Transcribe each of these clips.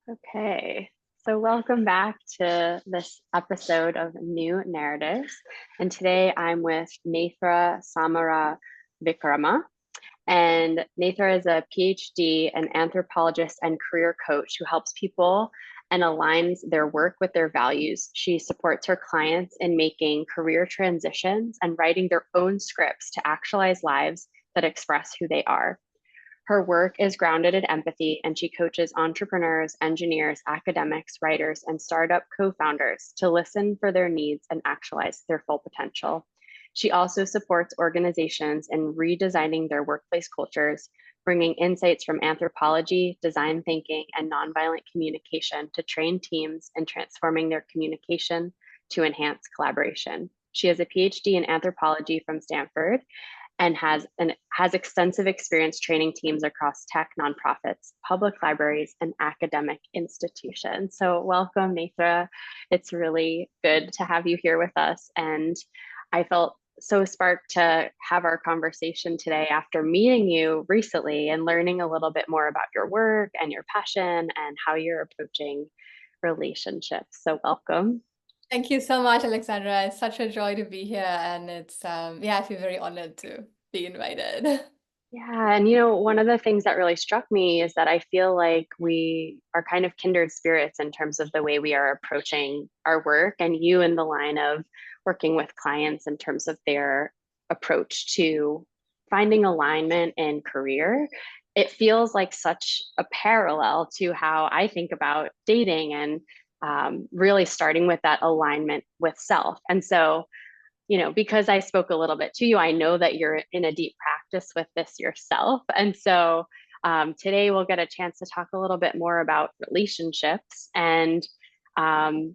Okay, so welcome back to this episode of New Narratives. And today I'm with Nethra Samara Vikarama. And Nethra is a PhD, an anthropologist, and career coach who helps people and aligns their work with their values. She supports her clients in making career transitions and writing their own scripts to actualize lives that express who they are. Her work is grounded in empathy, and she coaches entrepreneurs, engineers, academics, writers, and startup co founders to listen for their needs and actualize their full potential. She also supports organizations in redesigning their workplace cultures, bringing insights from anthropology, design thinking, and nonviolent communication to train teams and transforming their communication to enhance collaboration. She has a PhD in anthropology from Stanford and has extensive experience training teams across tech, nonprofits, public libraries, and academic institutions. So welcome, Nethra. It's really good to have you here with us. And I felt so sparked to have our conversation today after meeting you recently and learning a little bit more about your work and your passion and how you're approaching relationships. So welcome. Thank you so much, Alexandra. It's such a joy to be here, and I feel very honored to be invited. Yeah, and one of the things that really struck me is that I feel like we are kind of kindred spirits in terms of the way we are approaching our work, and you in the line of working with clients in terms of their approach to finding alignment in career. It feels like such a parallel to how I think about dating and really starting with that alignment with self. And so because I spoke a little bit to you, I know that you're in a deep practice with this yourself. And so today we'll get a chance to talk a little bit more about relationships and um,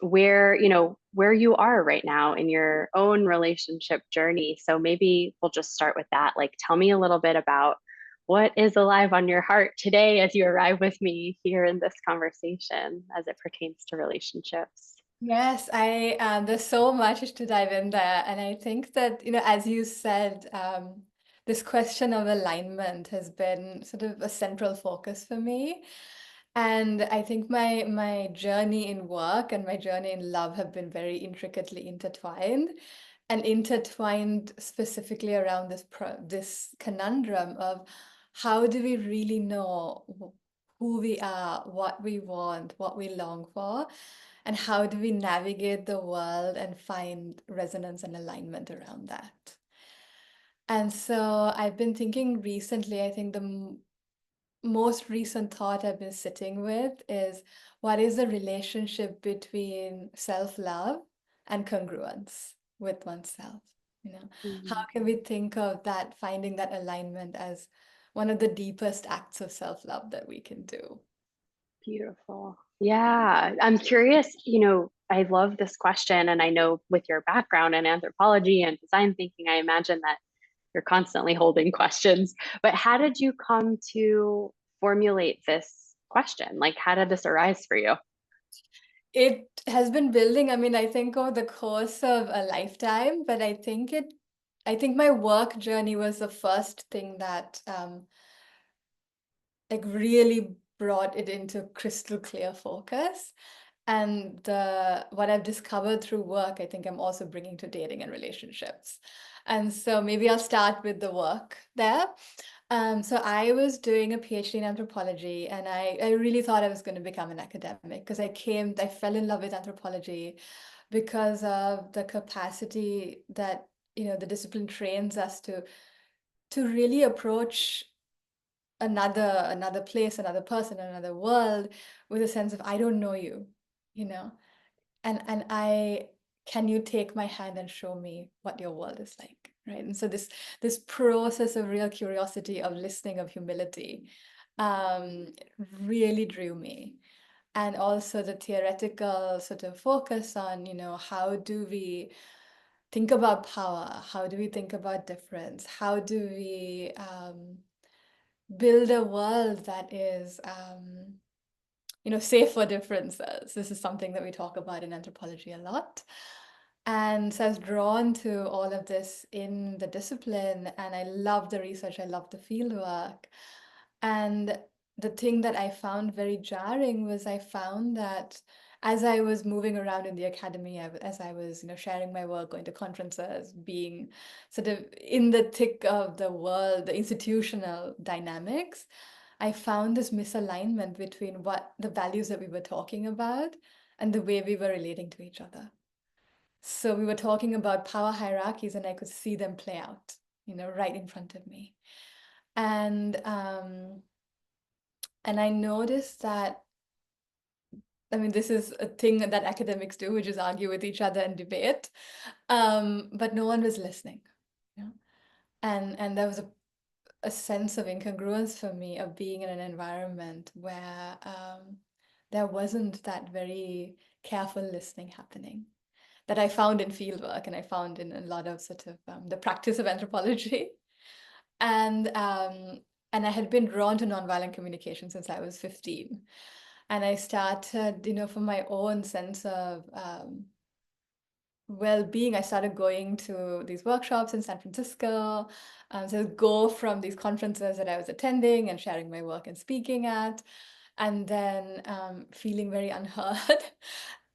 where you are right now in your own relationship journey. So maybe we'll just start with that. Like, tell me a little bit about what is alive on your heart today as you arrive with me here in this conversation as it pertains to relationships. Yes, I there's so much to dive in there, and I think that as you said, this question of alignment has been sort of a central focus for me, and I think my journey in work and my journey in love have been very intricately intertwined, and intertwined specifically around this conundrum of how do we really know who we are, what we want, what we long for, and how do we navigate the world and find resonance and alignment around that? And so I've been thinking recently, I think the most recent thought I've been sitting with is what is the relationship between self-love and congruence with oneself? How Mhm. can we think of that, finding that alignment as one of the deepest acts of self-love that we can do? Beautiful. Yeah, I'm curious, I love this question. And I know with your background in anthropology and design thinking, I imagine that you're constantly holding questions. But how did you come to formulate this question? Like, how did this arise for you? It has been building, I mean, I think over the course of a lifetime, but I think my work journey was the first thing that like really brought it into crystal clear focus. And what I've discovered through work, I think I'm also bringing to dating and relationships. And so maybe I'll start with the work there. So I was doing a PhD in anthropology, and I really thought I was going to become an academic because I fell in love with anthropology because of the capacity that, the discipline trains us to really approach another place, another person, another world with a sense of I don't know you, you know, and I can you take my hand and show me what your world is like, right? And so this process of real curiosity, of listening, of humility, um, really drew me. And also the theoretical sort of focus on, how do we think about power? How do we think about difference? How do we build a world that is safe for differences. This is something that we talk about in anthropology a lot. And so I was drawn to all of this in the discipline, and I love the research, I love the field work. And the thing that I found very jarring was I found that as I was moving around in the academy, as I was, sharing my work, going to conferences, being sort of in the thick of the world, the institutional dynamics, I found this misalignment between what the values that we were talking about and the way we were relating to each other. So we were talking about power hierarchies, and I could see them play out, right in front of me. And I noticed that, I mean, this is a thing that academics do, which is argue with each other and debate. But no one was listening. You know? And there was a sense of incongruence for me of being in an environment where there wasn't that very careful listening happening that I found in fieldwork and I found in a lot of sort of the practice of anthropology. And and I had been drawn to nonviolent communication since I was 15. And I started, for my own sense of well-being, I started going to these workshops in San Francisco. So go from these conferences that I was attending and sharing my work and speaking at, and then feeling very unheard.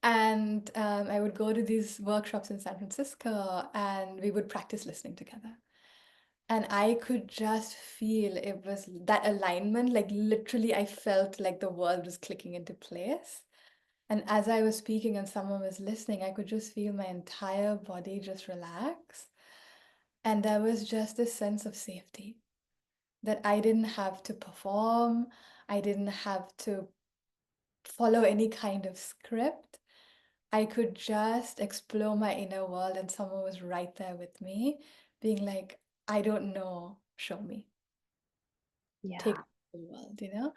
And I would go to these workshops in San Francisco and we would practice listening together. And I could just feel it was that alignment, like literally, I felt like the world was clicking into place. And as I was speaking and someone was listening, I could just feel my entire body just relax. And there was just this sense of safety that I didn't have to perform, I didn't have to follow any kind of script. I could just explore my inner world, and someone was right there with me, being like, I don't know, show me, take Yeah. the world.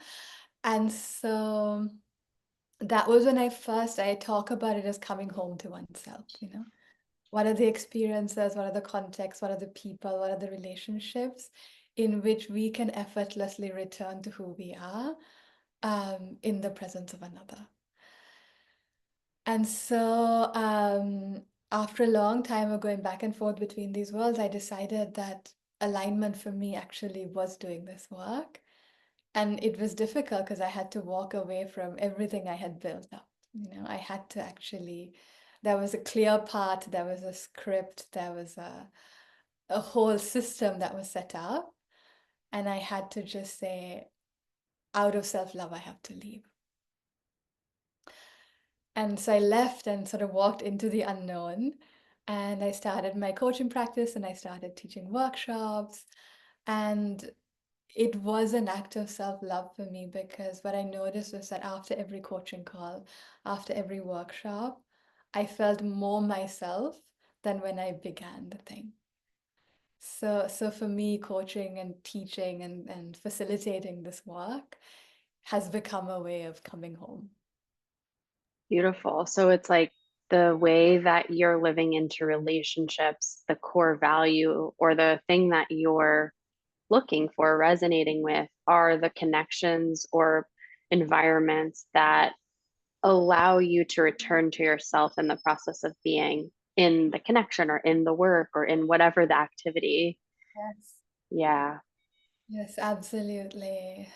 And so that was when I talk about it as coming home to oneself. What are the experiences, what are the contexts, what are the people, what are the relationships in which we can effortlessly return to who we are in the presence of another. And so after a long time of going back and forth between these worlds, I decided that alignment for me actually was doing this work. And it was difficult because I had to walk away from everything I had built up. I had to actually, there was a clear path, there was a script, there was a whole system that was set up. And I had to just say, out of self-love, I have to leave. And so I left and sort of walked into the unknown. And I started my coaching practice and I started teaching workshops. And it was an act of self-love for me because what I noticed was that after every coaching call, after every workshop, I felt more myself than when I began the thing. So for me, coaching and teaching and facilitating this work has become a way of coming home. Beautiful. So it's like the way that you're living into relationships, the core value or the thing that you're looking for, resonating with, are the connections or environments that allow you to return to yourself in the process of being in the connection or in the work or in whatever the activity. Yes. Yeah. Yes, absolutely.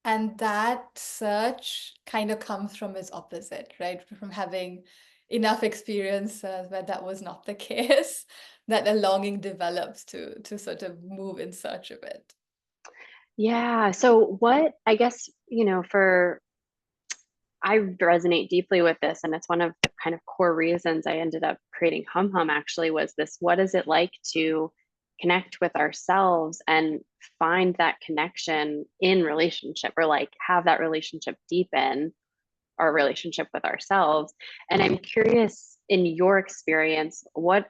And that search kind of comes from its opposite, right? From having enough experiences where that was not the case, that a longing develops to sort of move in search of it. Yeah. So, what I guess, for I resonate deeply with this, and it's one of the kind of core reasons I ended up creating Hum Hum actually was this: what is it like to connect with ourselves and find that connection in relationship, or like have that relationship deepen our relationship with ourselves? And I'm curious, in your experience, what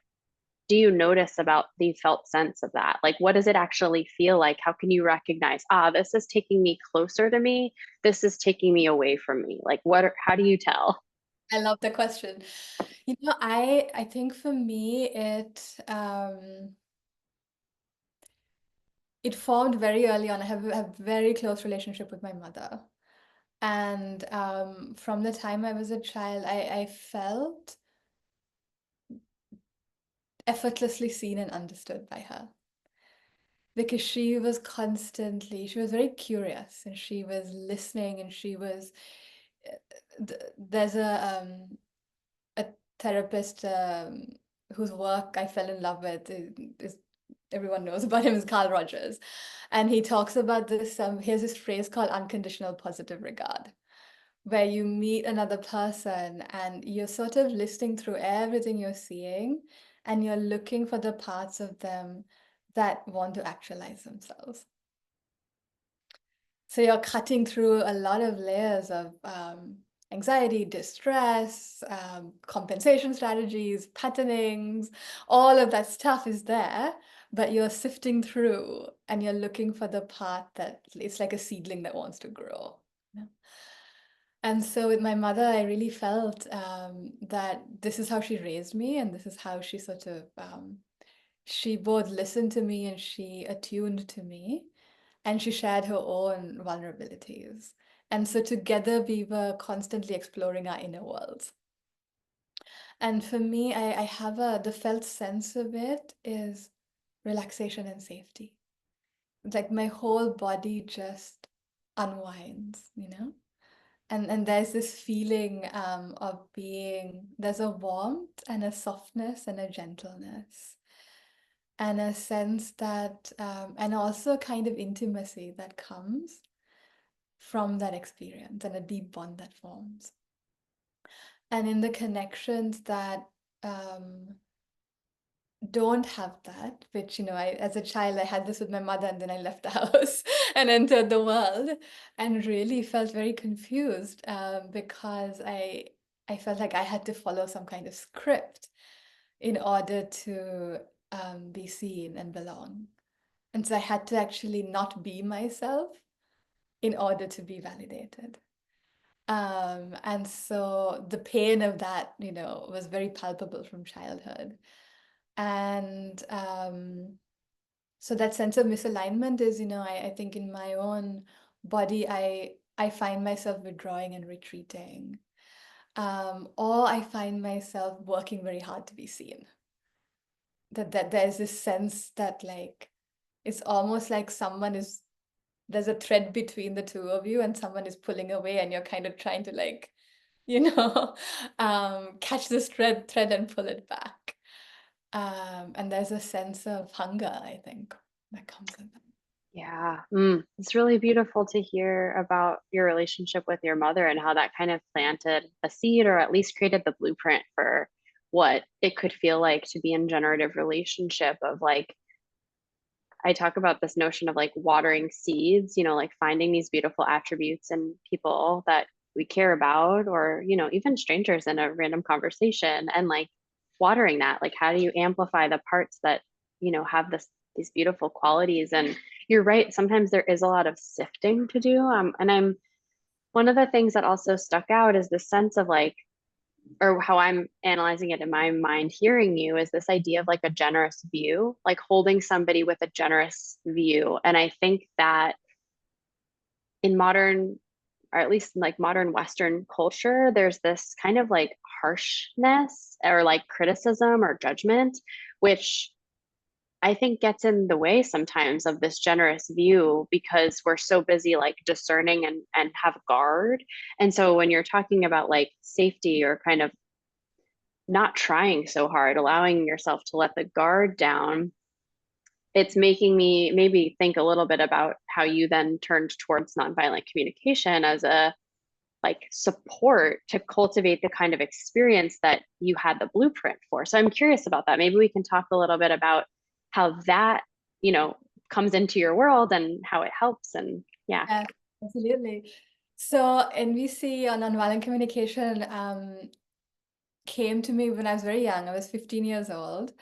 do you notice about the felt sense of that? Like, what does it actually feel like? How can you recognize, this is taking me closer to me, this is taking me away from me? Like, how do you tell? I love the question. I think for me it formed very early on. I have a very close relationship with my mother. And from the time I was a child, I felt effortlessly seen and understood by her. because she was very curious, and she was listening, and she was, there's a therapist whose work I fell in love with is everyone knows about him, is Carl Rogers. And he talks about this, he has this phrase called unconditional positive regard, where you meet another person and you're sort of listening through everything you're seeing, and you're looking for the parts of them that want to actualize themselves. So you're cutting through a lot of layers of anxiety, distress, compensation strategies, patternings, all of that stuff is there, but you're sifting through and you're looking for the part that it's like a seedling that wants to grow. Yeah. And so with my mother, I really felt that this is how she raised me, and this is how she sort of, she both listened to me and she attuned to me, and she shared her own vulnerabilities. And so together we were constantly exploring our inner worlds. And for me, I have the felt sense of it is relaxation and safety. Like my whole body just unwinds, you know? And there's this feeling of being, there's a warmth and a softness and a gentleness and a sense that, and also kind of intimacy that comes from that experience, and a deep bond that forms. And in the connections that don't have that, which, you know, as a child, I had this with my mother, and then I left the house and entered the world and really felt very confused because I felt like I had to follow some kind of script in order to be seen and belong. And so I had to actually not be myself in order to be validated. And so the pain of that, you know, was very palpable from childhood. And so that sense of misalignment is, you know, I think in my own body, I find myself withdrawing and retreating. Or I find myself working very hard to be seen. That there's this sense that like it's almost like there's a thread between the two of you, and someone is pulling away, and you're kind of trying to like, you know, catch this thread and pull it back. And there's a sense of hunger, I think, that comes with that. Yeah, it's really beautiful to hear about your relationship with your mother and how that kind of planted a seed, or at least created the blueprint for what it could feel like to be in generative relationship. Of like, I talk about this notion of like watering seeds, you know, like finding these beautiful attributes in people that we care about, or, you know, even strangers in a random conversation, and like watering that. Like, how do you amplify the parts that, you know, have these beautiful qualities? And you're right, sometimes there is a lot of sifting to do. And I'm one of the things that also stuck out is the sense of like, or how I'm analyzing it in my mind, hearing you, is this idea of like a generous view, like holding somebody with a generous view. And I think that in modern, or at least in like modern Western culture, there's this kind of like harshness or like criticism or judgment, which I think gets in the way sometimes of this generous view, because we're so busy like discerning and have guard. And so when you're talking about like safety, or kind of not trying so hard, allowing yourself to let the guard down, it's making me maybe think a little bit about how you then turned towards nonviolent communication as a like support to cultivate the kind of experience that you had the blueprint for. So I'm curious about that. Maybe we can talk a little bit about how that, you know, comes into your world and how it helps. And yeah. Yeah, absolutely. So NVC on nonviolent communication came to me when I was very young. I was 15 years old,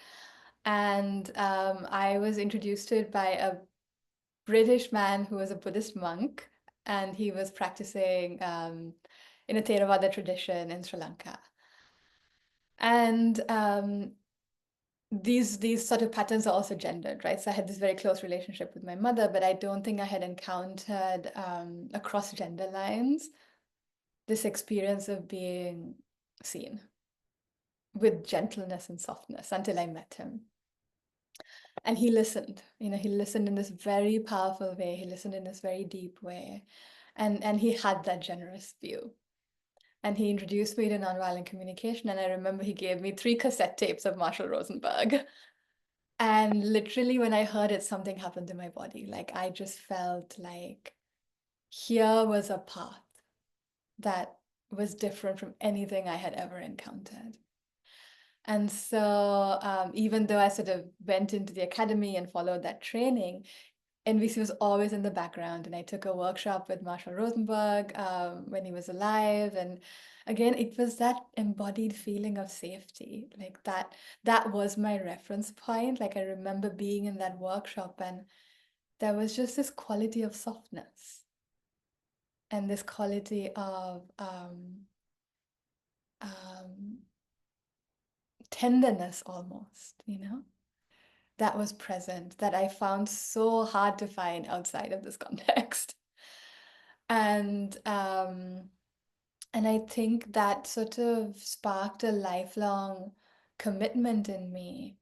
and I was introduced to it by a British man who was a Buddhist monk, and he was practicing in a Theravada tradition in Sri Lanka. And these sort of patterns are also gendered, right? So I had this very close relationship with my mother, but I don't think I had encountered across gender lines this experience of being seen with gentleness and softness until I met him. And he listened, he listened in this very powerful way. He listened in this very deep way. And he had that generous view. And he introduced me to nonviolent communication. And I remember he gave me 3 cassette tapes of Marshall Rosenberg. And literally, when I heard it, something happened to my body. Like, I just felt like here was a path that was different from anything I had ever encountered. And so, even though I sort of went into the academy and followed that training, NVC was always in the background. And I took a workshop with Marshall Rosenberg when he was alive. And again, it was that embodied feeling of safety. Like that was my reference point. Like I remember being in that workshop, and there was just this quality of softness and this quality of um, tenderness almost, that was present, that I found so hard to find outside of this context. And I think that sort of sparked a lifelong commitment in me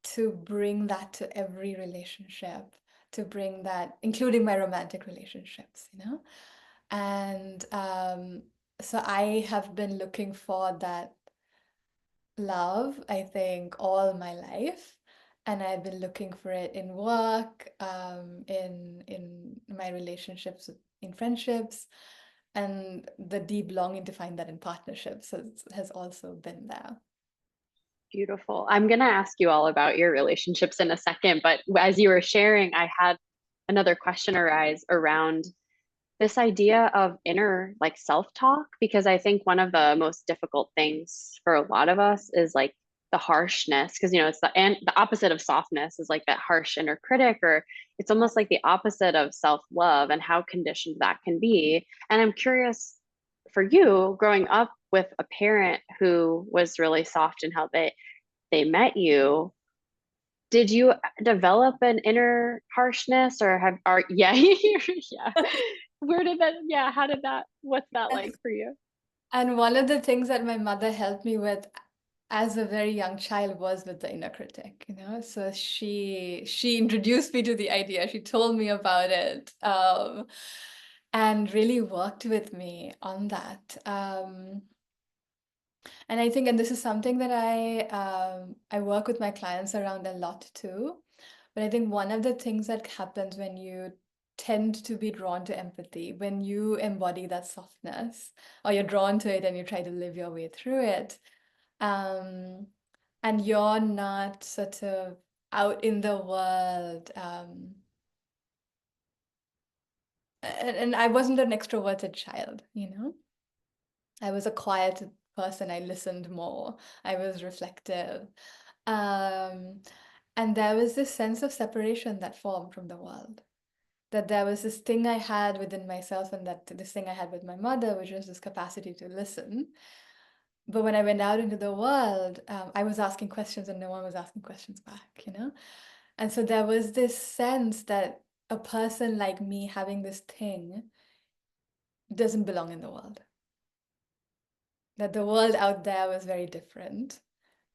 to bring that to every relationship, to bring that, including my romantic relationships. And so I have been looking for that love, I think, all my life. And I've been looking for it in work, in my relationships, in friendships, and the deep longing to find that in partnerships has also been there. Beautiful. I'm going to ask you all about your relationships in a second, but as you were sharing, I had another question arise around this idea of inner like self-talk, because I think one of the most difficult things for a lot of us is like the harshness, because it's the opposite of softness is like that harsh inner critic, or it's almost like the opposite of self-love and how conditioned that can be. And I'm curious for you, growing up with a parent who was really soft in how they met you, did you develop an inner harshness, or yeah, yeah, where did that, yeah, how did that, what's that like for you? And one of the things that my mother helped me with as a very young child was with the inner critic. So she introduced me to the idea. She told me about it, and really worked with me on that. And I think, and this is something that I work with my clients around a lot too. But I think one of the things that happens when you tend to be drawn to empathy, when you embody that softness, or you're drawn to it and you try to live your way through it, um, and you're not sort of out in the world. And I wasn't an extroverted child. I was a quiet person. I listened more. I was reflective. Um, and there was this sense of separation that formed from the world. That there was this thing I had within myself, and that this thing I had with my mother, which was this capacity to listen. But when I went out into the world, I was asking questions and no one was asking questions back. And so there was this sense that a person like me having this thing doesn't belong in the world. That the world out there was very different.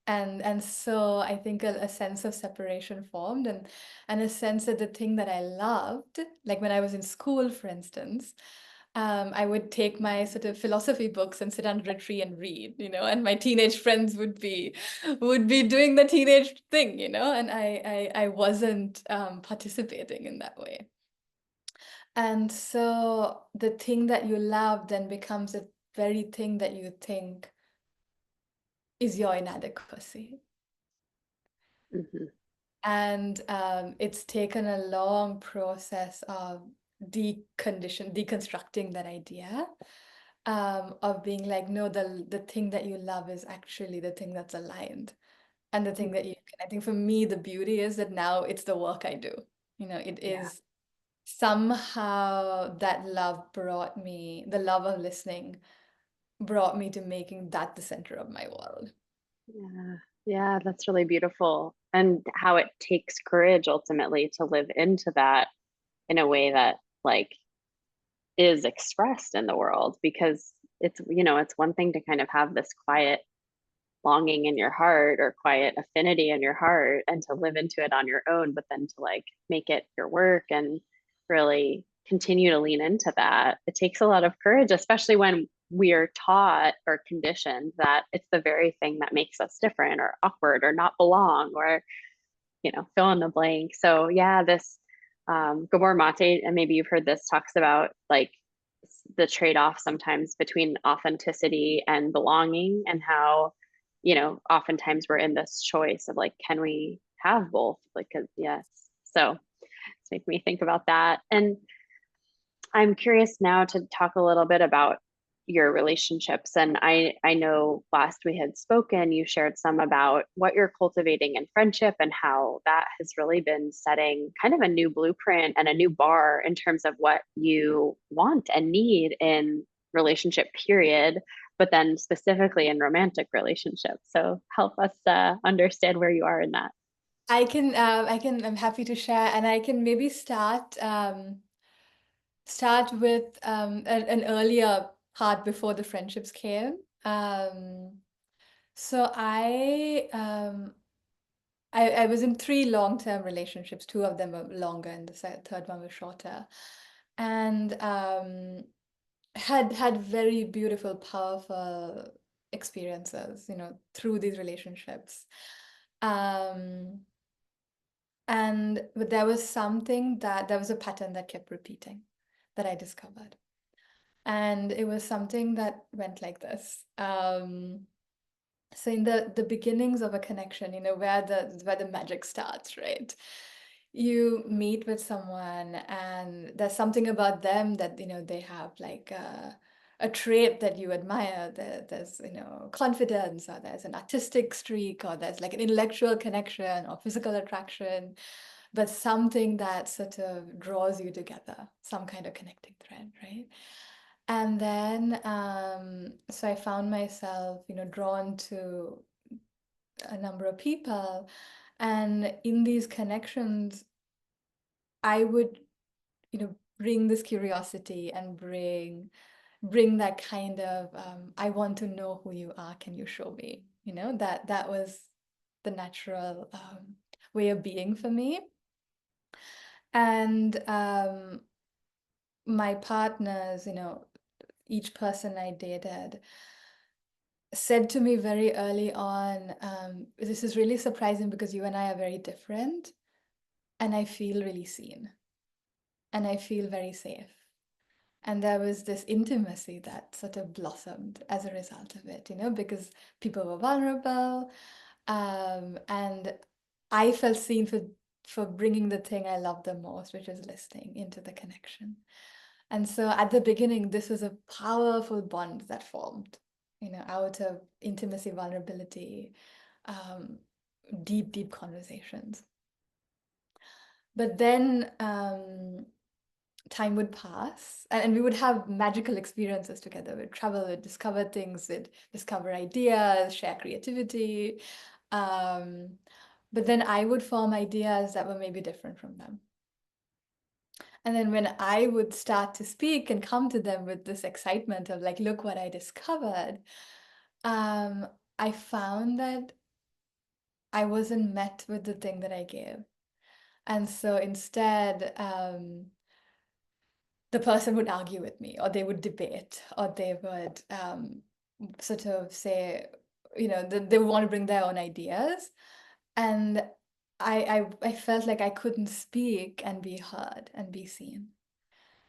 And so I think a sense of separation formed, and a sense that the thing that I loved, like when I was in school, for instance, I would take my sort of philosophy books and sit under a tree and read, and my teenage friends would be doing the teenage thing, and I wasn't participating in that way. And so the thing that you love then becomes the very thing that you think is your inadequacy. Hmm. And it's taken a long process of deconstructing that idea, of being like, no, the thing that you love is actually the thing that's aligned. And the thing that I think for me, the beauty is that now it's the work I do. It Yeah. is somehow that the love of listening brought me to making that the center of my world. Yeah. Yeah, that's really beautiful. And how it takes courage ultimately to live into that in a way that like is expressed in the world, because it's one thing to kind of have this quiet longing in your heart or quiet affinity in your heart and to live into it on your own, but then to like make it your work and really continue to lean into that. It takes a lot of courage, especially when we are taught or conditioned that it's the very thing that makes us different or awkward or not belong or, fill in the blank. So yeah, this Gabor Mate, and maybe you've heard this, talks about like the trade-off sometimes between authenticity and belonging and how, oftentimes we're in this choice of like, can we have both? Like, yes. So it's making me think about that. And I'm curious now to talk a little bit about your relationships. And I know last we had spoken, you shared some about what you're cultivating in friendship and how that has really been setting kind of a new blueprint and a new bar in terms of what you want and need in relationship period, but then specifically in romantic relationships. So help us understand where you are in that. I'm happy to share, and I can maybe start with an earlier part before the friendships came. So I was in three long-term relationships. Two of them were longer, and the third one was shorter, and had very beautiful, powerful experiences, through these relationships. But there was there was a pattern that kept repeating that I discovered. And it was something that went like this. So in the beginnings of a connection, where the magic starts, right? You meet with someone and there's something about them that, they have like a trait that you admire. There's, confidence, or there's an artistic streak, or there's like an intellectual connection or physical attraction, but something that sort of draws you together, some kind of connecting thread, right? And then, so I found myself, drawn to a number of people. And in these connections, I would, bring this curiosity and bring that kind of, I want to know who you are. Can you show me? That was the natural way of being for me. And my partners, each person I dated said to me very early on, this is really surprising because you and I are very different, and I feel really seen, and I feel very safe. And there was this intimacy that sort of blossomed as a result of it, because people were vulnerable, and I felt seen for bringing the thing I love the most, which is listening, into the connection. And so at the beginning, this was a powerful bond that formed, out of intimacy, vulnerability, deep, deep conversations. But then time would pass, and we would have magical experiences together. We'd travel, we'd discover things, we'd discover ideas, share creativity. But then I would form ideas that were maybe different from them. And then when I would start to speak and come to them with this excitement of like, look what I discovered, I found that I wasn't met with the thing that I gave. And so instead, the person would argue with me, or they would debate, or they would sort of say, they would want to bring their own ideas. And I felt like I couldn't speak and be heard and be seen.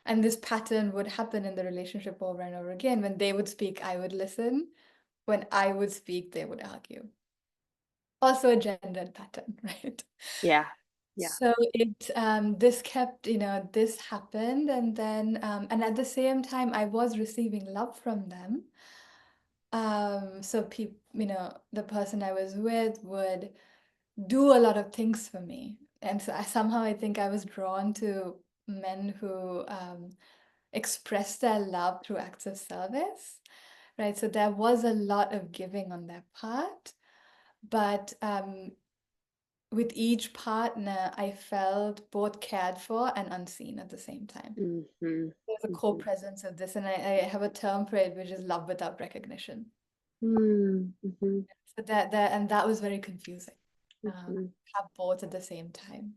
And this pattern would happen in the relationship over and over again. When they would speak, I would listen. When I would speak, they would argue. Also a gendered pattern, right? Yeah. Yeah. So this kept, this happened. And then, and at the same time, I was receiving love from them. So the person I was with would do a lot of things for me. And so somehow I think I was drawn to men who express their love through acts of service, right? So there was a lot of giving on their part, but with each partner, I felt both cared for and unseen at the same time. Mm-hmm. There's a Mm-hmm. co-presence of this, and I have a term for it, which is love without recognition. Mm-hmm. So that was very confusing. Mm-hmm. Have both at the same time.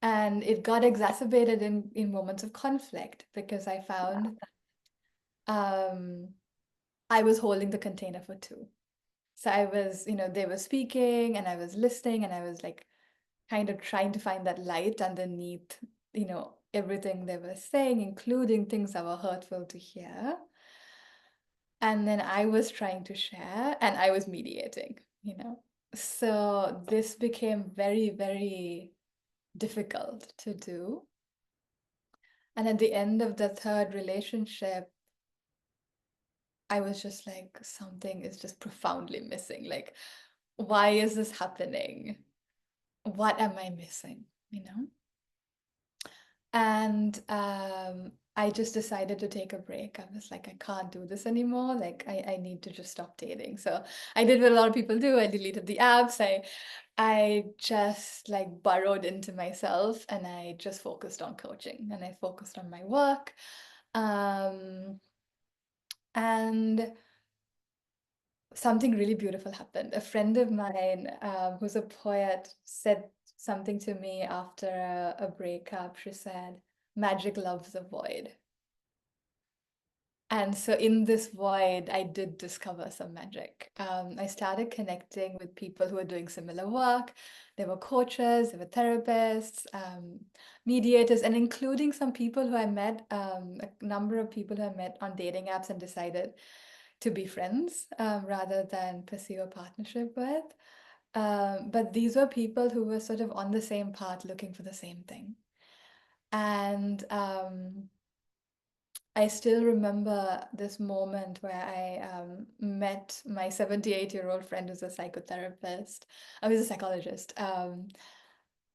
And it got exacerbated in moments of conflict because I found that I was holding the container for two. So I was, they were speaking and I was listening and I was like kind of trying to find that light underneath, everything they were saying, including things that were hurtful to hear. And then I was trying to share and I was mediating. So this became very, very difficult to do. And at the end of the third relationship, I was just like, something is just profoundly missing. Like, why is this happening? What am I missing? You know? And I just decided to take a break. I was like, I can't do this anymore. Like, I need to just stop dating. So I did what a lot of people do. I deleted the apps. I just like burrowed into myself and I just focused on coaching and I focused on my work. Um, and something really beautiful happened. A friend of mine, who's a poet, said something to me after a breakup. She said, "Magic loves a void." And so in this void, I did discover some magic. I started connecting with people who were doing similar work. There were coaches, there were therapists, mediators, and including some people who I met, a number of people who I met on dating apps and decided to be friends rather than pursue a partnership with. But these were people who were sort of on the same path looking for the same thing. And I still remember this moment where I met my 78-year-old friend who's a psychotherapist. I was a psychologist. And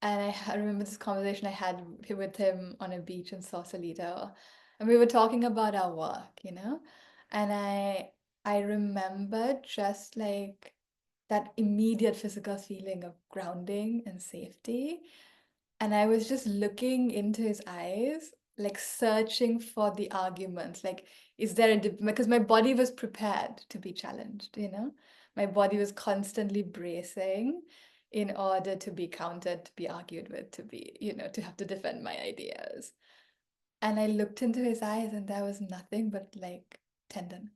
I remember this conversation I had with him on a beach in Sausalito. And we were talking about our work. And I remember just like that immediate physical feeling of grounding and safety. And I was just looking into his eyes, like searching for the arguments. Like, is there because my body was prepared to be challenged? My body was constantly bracing in order to be countered, to be argued with, to have to defend my ideas. And I looked into his eyes and there was nothing but like tenderness.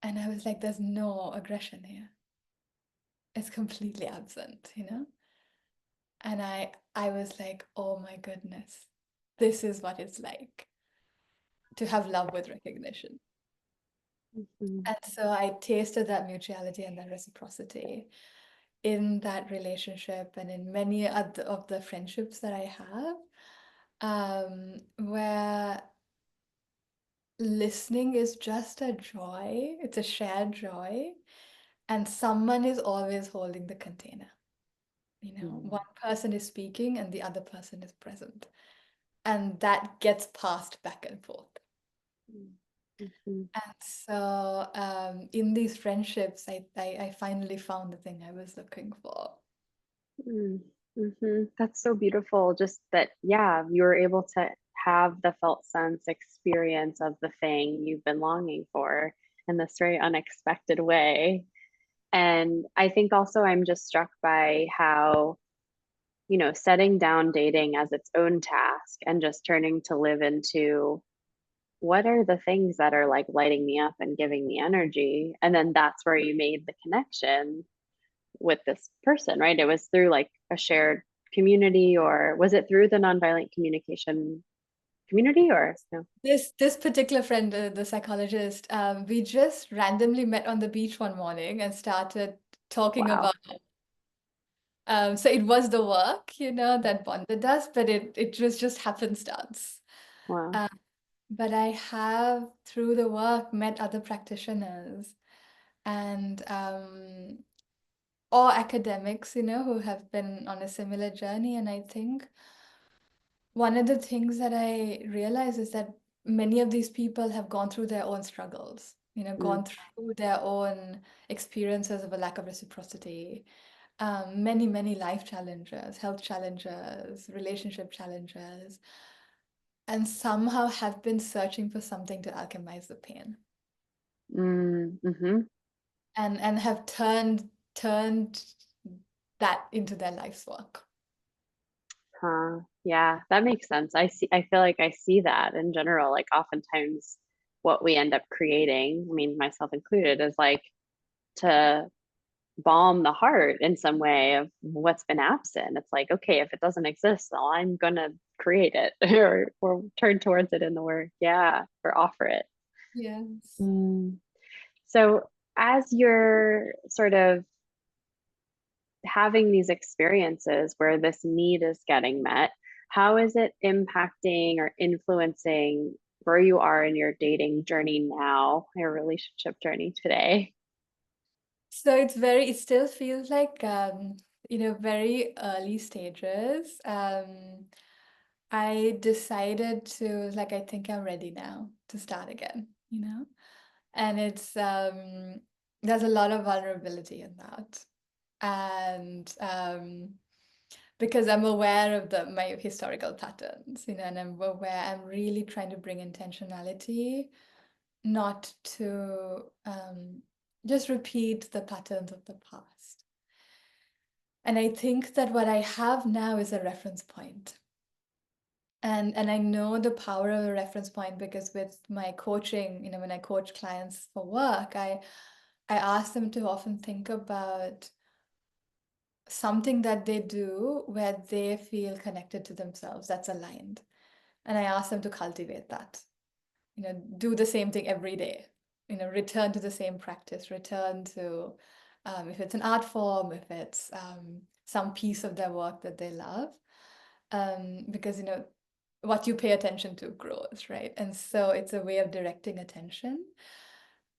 And I was like, there's no aggression here. It's completely absent. And I was like, oh my goodness, this is what it's like to have love with recognition. Mm-hmm. And so I tasted that mutuality and that reciprocity in that relationship and in many of the friendships that I have, where listening is just a joy, it's a shared joy, and someone is always holding the container. One person is speaking and the other person is present. And that gets passed back and forth. Mm-hmm. And so in these friendships, I finally found the thing I was looking for. Mm-hmm. That's so beautiful. Just that, yeah, you were able to have the felt sense experience of the thing you've been longing for in this very unexpected way. And I think also I'm just struck by how, setting down dating as its own task and just turning to live into what are the things that are like lighting me up and giving me energy. And then that's where you made the connection with this person, right? It was through like a shared community, or was it through the nonviolent communication community, or no? This particular friend, the psychologist, we just randomly met on the beach one morning and started talking Wow. about. So it was the work, that bonded us, but it was just happenstance. Wow. Uh, but I have, through the work, met other practitioners and or academics, who have been on a similar journey. And I think one of the things that I realize is that many of these people have gone through their own struggles, Mm, gone through their own experiences of a lack of reciprocity, many, many life challenges, health challenges, relationship challenges, and somehow have been searching for something to alchemize the pain. Mm-hmm. and have turned that into their life's work. Huh. Yeah, that makes sense. I feel like I see that in general. Like oftentimes what we end up creating, I mean, myself included, is like to balm the heart in some way of what's been absent. It's like, okay, if it doesn't exist, well, I'm gonna create it or turn towards it in the work. Yeah, or offer it. Yes. Mm. So as you're sort of having these experiences where this need is getting met, how is it impacting or influencing where you are in your dating journey now, your relationship journey today? So it still feels like, very early stages. I decided to, like, I think I'm ready now to start again, you know? And there's a lot of vulnerability in that. And because I'm aware of my historical patterns, and I'm really trying to bring intentionality, not to just repeat the patterns of the past. And I think that what I have now is a reference point. And I know the power of a reference point because with my coaching, when I coach clients for work, I ask them to often think about something that they do where they feel connected to themselves, that's aligned. And I ask them to cultivate that. Do the same thing every day. Return to the same practice, return to, if it's an art form, if it's some piece of their work that they love. Because, what you pay attention to grows, right? And so it's a way of directing attention.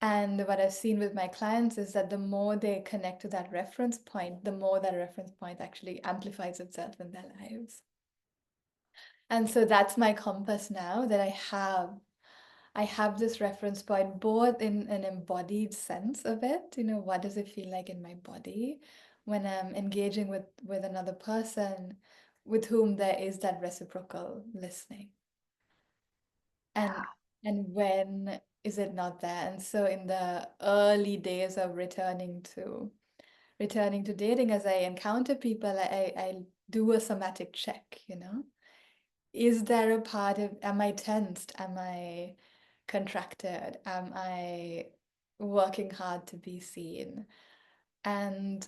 And what I've seen with my clients is that the more they connect to that reference point, the more that reference point actually amplifies itself in their lives. And so that's my compass now, that I have this reference point both in an embodied sense of it, what does it feel like in my body when I'm engaging with another person with whom there is that reciprocal listening. And when is it not there? And so in the early days of returning to dating, as I encounter people, I do a somatic check, Is there a part of, am I tensed? Am I contracted? Am I working hard to be seen? And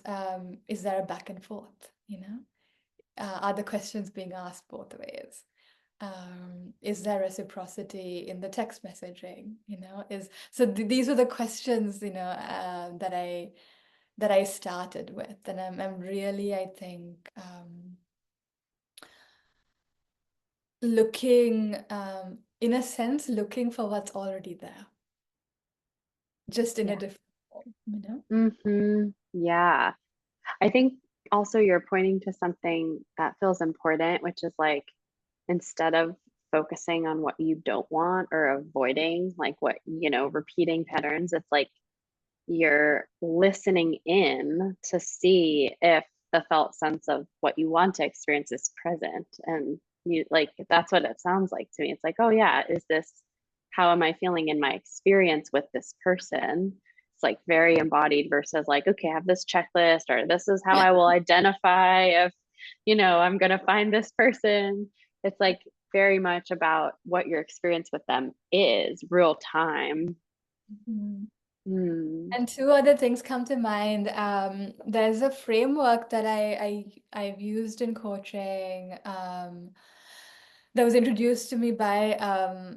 is there a back and forth? Are the questions being asked both ways? Is there reciprocity in the text messaging? These are the questions that I started with, and I'm really, I think, looking, in a sense, looking for what's already there, just in a Yeah. different form. Yeah. I think also you're pointing to something that feels important, which is like instead of focusing on what you don't want or avoiding, like what, repeating patterns, it's like you're listening in to see if the felt sense of what you want to experience is present. And you like, that's what it sounds like to me. It's like, oh, yeah, is this how am I feeling in my experience with this person? It's like very embodied versus like, okay, I have this checklist, or this is how I will identify if, I'm going to find this person. It's like very much about what your experience with them is real time. Mhm. Hmm. And two other things come to mind. There's a framework that I've used in coaching, that was introduced to me by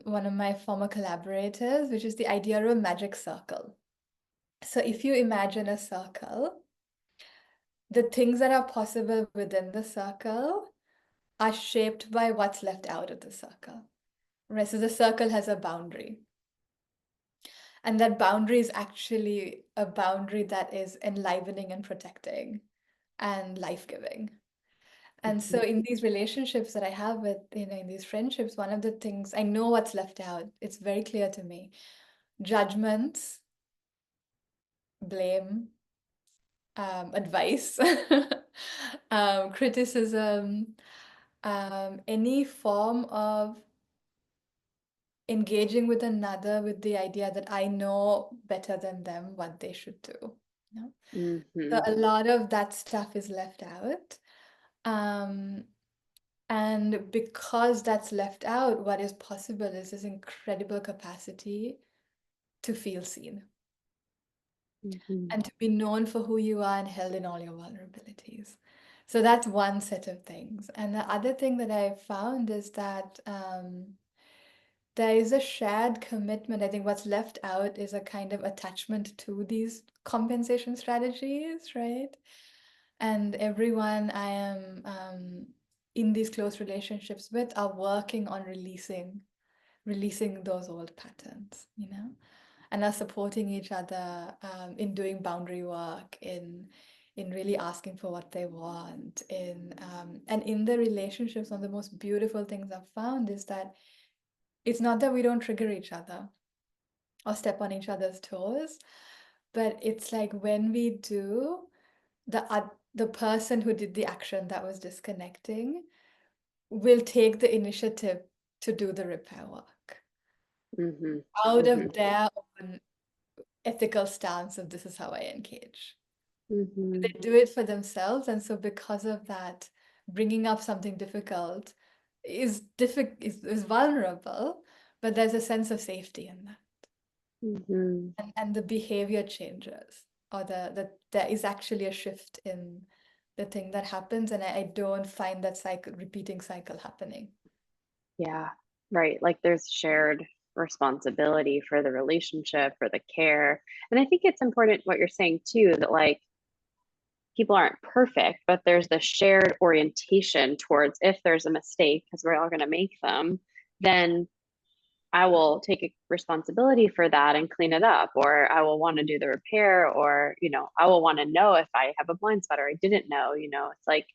one of my former collaborators, which is the idea of a magic circle. So if you imagine a circle, the things that are possible within the circle are shaped by what's left out of the circle. Right? So the circle has a boundary. And that boundary is actually a boundary that is enlivening and protecting and life-giving. And so in these relationships that I have with, in these friendships, one of the things I know what's left out, it's very clear to me. Judgments, blame, advice, criticism, any form of engaging with another with the idea that I know better than them what they should do. You know? So Mm-hmm. a lot of that stuff is left out. And because that's left out, what is possible is this incredible capacity to feel seen Mm-hmm. and to be known for who you are and held in all your vulnerabilities. So that's one set of things. And the other thing that I found is that there is a shared commitment. I think what's left out is a kind of attachment to these compensation strategies, right? And everyone I am in these close relationships with are working on releasing those old patterns, you know, and are supporting each other in doing boundary work, in really asking for what they want, and in the relationships. One of the most beautiful things I've found is that it's not that we don't trigger each other or step on each other's toes, but it's like when we do, the person who did the action that was disconnecting will take the initiative to do the repair work Mm-hmm. out Mm-hmm. of their own ethical stance of this is how I engage. Mm-hmm. They do it for themselves, and so because of that, bringing up something difficult is vulnerable, but there's a sense of safety in that. Mm-hmm. And the behavior changes, or there is actually a shift in the thing that happens, and I don't find that repeating cycle happening. Yeah, right. Like there's shared responsibility for the relationship, for the care. And I think it's important what you're saying too, that like people aren't perfect, but there's the shared orientation towards if there's a mistake, because we're all going to make them, then I will take responsibility for that and clean it up, or I will want to do the repair, or, I will want to know if I have a blind spot or I didn't know, it's like,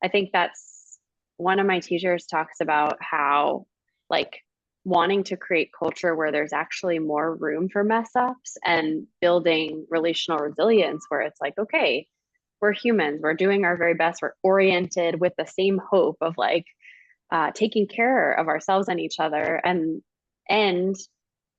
I think that's one of my teachers talks about how like wanting to create culture where there's actually more room for mess ups and building relational resilience where it's like, okay, we're humans, we're doing our very best, we're oriented with the same hope of like taking care of ourselves and each other, and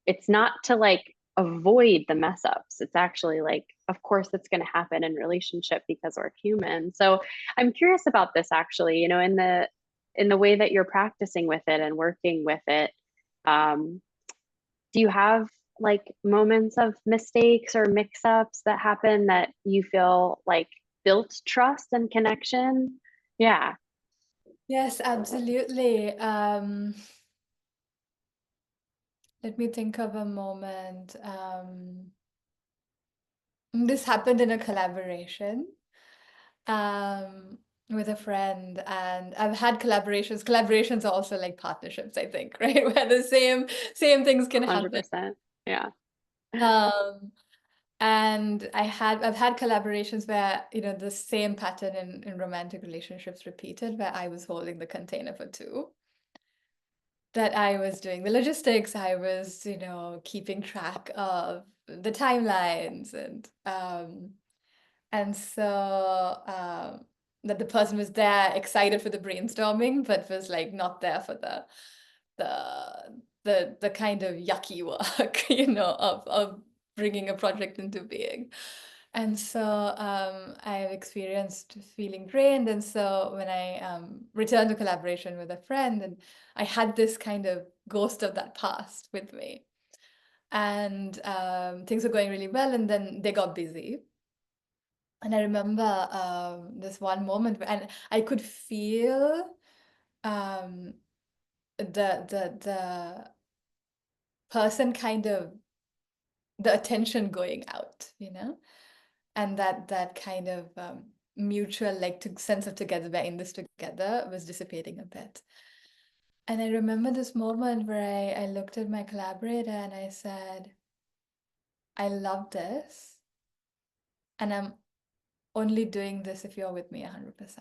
it's not to like avoid the mess ups. It's actually like, of course, it's going to happen in relationship because we're human. So I'm curious about this actually, in the way that you're practicing with it and working with it. Um, do you have like moments of mistakes or mix ups that happen that you feel like built trust and connection? Yeah. Yes, absolutely. Let me think of a moment. This happened in a collaboration um, with a friend, and I've had collaborations. Collaborations are also like partnerships, I think, right? Where the same things can happen. 100%. Yeah. Um, and I've had collaborations where, the same pattern in romantic relationships repeated, where I was holding the container for two. That I was doing the logistics, I was, keeping track of the timelines, and so that the person was there excited for the brainstorming, but was like not there for the the kind of yucky work, of bringing a project into being. And so I've experienced feeling drained. And so when I returned to collaboration with a friend, and I had this kind of ghost of that past with me. And things were going really well. And then they got busy. And I remember this one moment, and I could feel um, the person kind of the attention going out, and that kind of mutual sense of together, we're in this together, was dissipating a bit. And I remember this moment where I looked at my collaborator and I said, I love this, and I'm only doing this if you're with me 100%.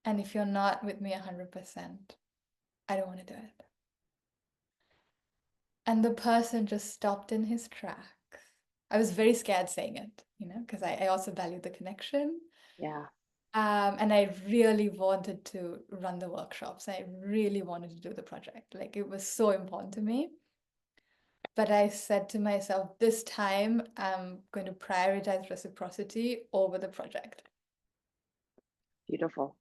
And if you're not with me 100%, I don't want to do it. And the person just stopped in his tracks. I was very scared saying it, because I also value the connection. Yeah. And I really wanted to run the workshops. I really wanted to do the project. Like it was so important to me. But I said to myself, this time I'm going to prioritize reciprocity over the project. Beautiful.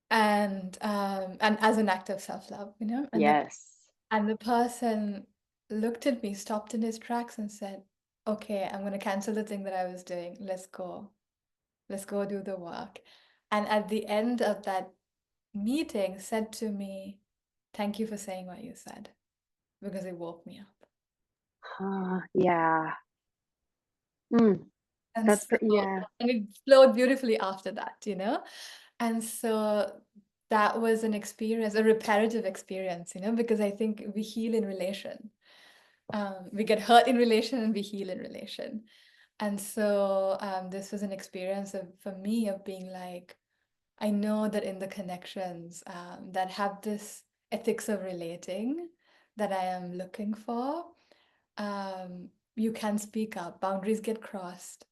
And as an act of self-love, Yes. and the person looked at me, stopped in his tracks and said, okay, I'm going to cancel the thing that I was doing. Let's go. Let's go do the work. And at the end of that meeting said to me, thank you for saying what you said, because it woke me up. Yeah. Mm, And so, yeah. and it flowed beautifully after that. And so that was an experience, a reparative experience, because I think we heal in relation. We get hurt in relation and we heal in relation. And so this was an experience for me of being like, I know that in the connections that have this ethics of relating that I am looking for, you can speak up, boundaries get crossed,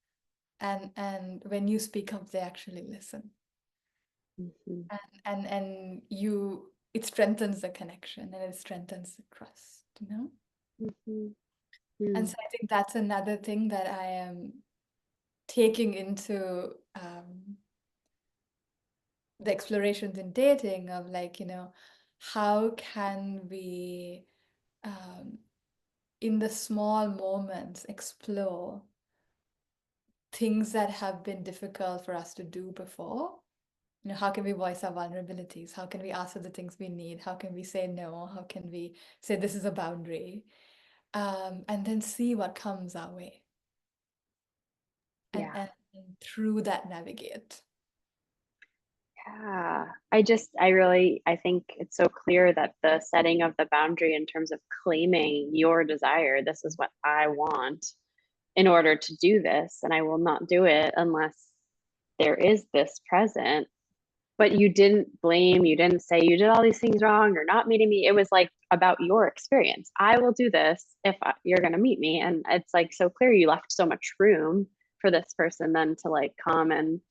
and when you speak up, they actually listen, Mhm. and it strengthens the connection and it strengthens the trust. Mhm. And Mm. so I think that's another thing that I am taking into the explorations in dating of like, how can we, um, in the small moments, explore things that have been difficult for us to do before? How can we voice our vulnerabilities? How can we ask for the things we need? How can we say no? How can we say this is a boundary? And then see what comes our way, and, Yeah. and, and through that navigate. Yeah. I think it's so clear that the setting of the boundary in terms of claiming your desire, this is what I want in order to do this, and I will not do it unless there is this present. But you didn't blame, you didn't say you did all these things wrong, you're not meeting me. It was like about your experience. I will do this if you're going to meet me. And it's like so clear you left so much room for this person then to like come and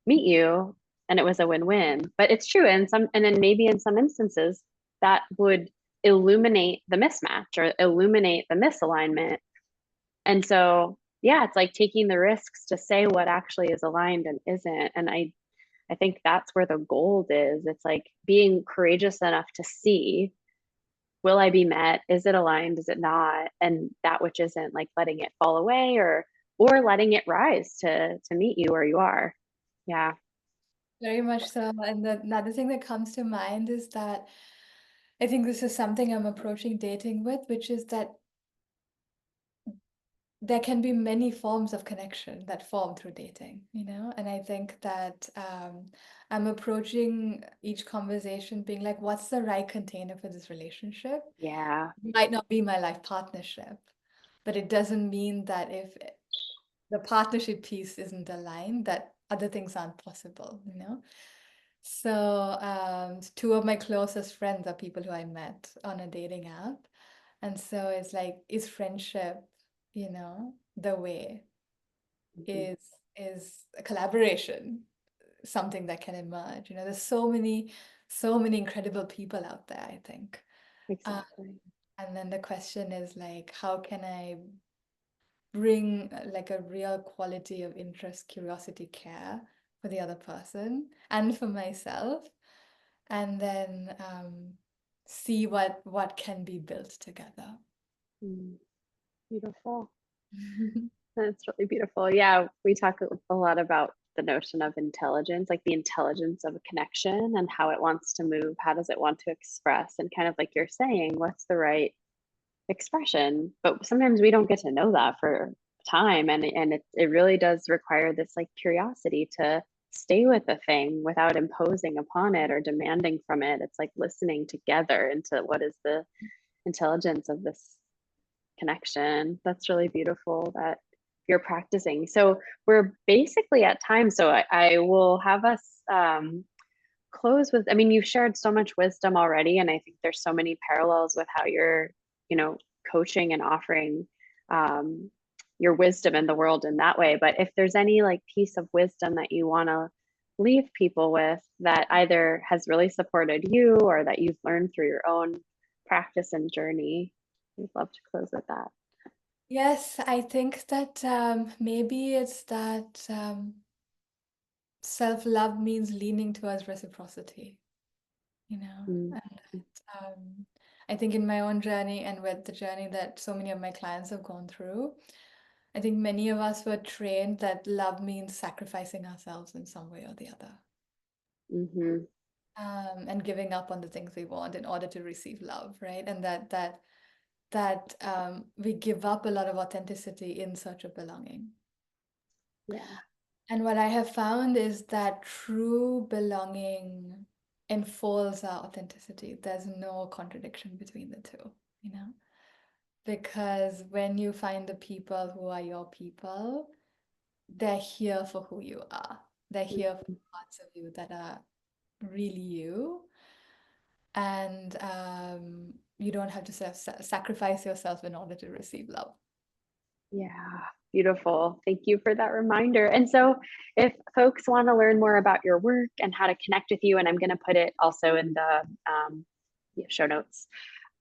meet you, and it was a win-win. But it's true, and then maybe in some instances that would illuminate the mismatch or illuminate the misalignment. And so yeah, it's like taking the risks to say what actually is aligned and isn't. And I think that's where the gold is. It's like being courageous enough to see, will I be met? Is it aligned? Is it not? And that which isn't, like letting it fall away, or letting it rise to meet you where you are. Yeah. Very much so. And another thing that comes to mind is that I think this is something I'm approaching dating with, which is that there can be many forms of connection that form through dating. And I think that I'm approaching each conversation being like, what's the right container for this relationship? Yeah. It might not be my life partnership, but it doesn't mean that if the partnership piece isn't aligned, that other things aren't possible. So two of my closest friends are people who I met on a dating app. And so it's like, is friendship, the way? Mhm. Is a collaboration something that can emerge? There's so many incredible people out there, I think. Uh, Exactly. and then the question is like, how can I bring like a real quality of interest, curiosity, care for the other person and for myself, and then see what can be built together. Mm, beautiful. That's really beautiful. Yeah, we talk a lot about the notion of intelligence, like the intelligence of a connection and how it wants to move. How does it want to express? And kind of like you're saying, what's the right expression? But sometimes we don't get to know that for time. And it really does require this like curiosity to stay with the thing without imposing upon it or demanding from it. It's like listening together into what is the intelligence of this connection. That's really beautiful that you're practicing. So we're basically at time. So I will have us close with, I mean, you've shared so much wisdom already, and I think there's so many parallels with how you're, coaching and offering um, your wisdom in the world in that way. But if there's any like piece of wisdom that you want to leave people with that either has really supported you or that you've learned through your own practice and journey? We'd love to close with that. Yes, I think that maybe it's that self-love means leaning towards reciprocity, you know, Mm, and I think in my own journey and with the journey that so many of my clients have gone through, I think many of us were trained that love means sacrificing ourselves in some way or the other, mhm. and giving up on the things we want in order to receive love, right? And that we give up a lot of authenticity in search of belonging. Yeah. And what I have found is that true belonging enfolds our authenticity. There's no contradiction between the two, you know? Because when you find the people who are your people, they're here for who you are. They're here for parts of you that are really you. And you don't have to sacrifice yourself in order to receive love. Yeah, beautiful. Thank you for that reminder. And so, if folks want to learn more about your work and how to connect with you, and I'm going to put it also in the yeah, show notes,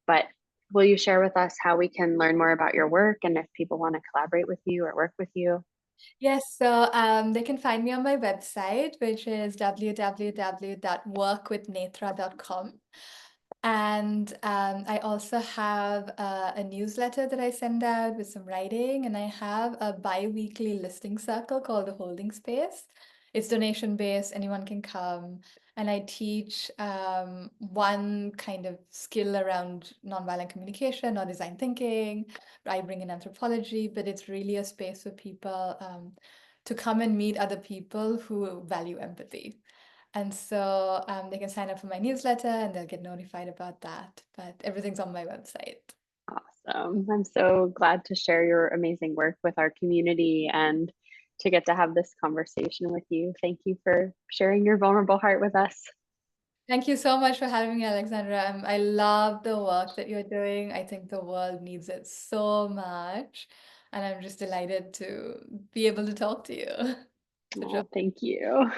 but will you share with us how we can learn more about your work and if people want to collaborate with you or work with you? Yes, so they can find me on my website, which is www.workwithnethra.com. And I also have a newsletter that I send out with some writing, and I have a bi-weekly listening circle called the Holding Space. It's donation based, anyone can come, and I teach one kind of skill around nonviolent communication or design thinking. I bring in anthropology, but it's really a space for people to come and meet other people who value empathy. And so they can sign up for my newsletter and they'll get notified about that. But everything's on my website. Awesome. I'm so glad to share your amazing work with our community and to get to have this conversation with you. Thank you for sharing your vulnerable heart with us. Thank you so much for having me, Alexandra. I love the work that you're doing. I think the world needs it so much. And I'm just delighted to be able to talk to you. For sure. Oh, thank you.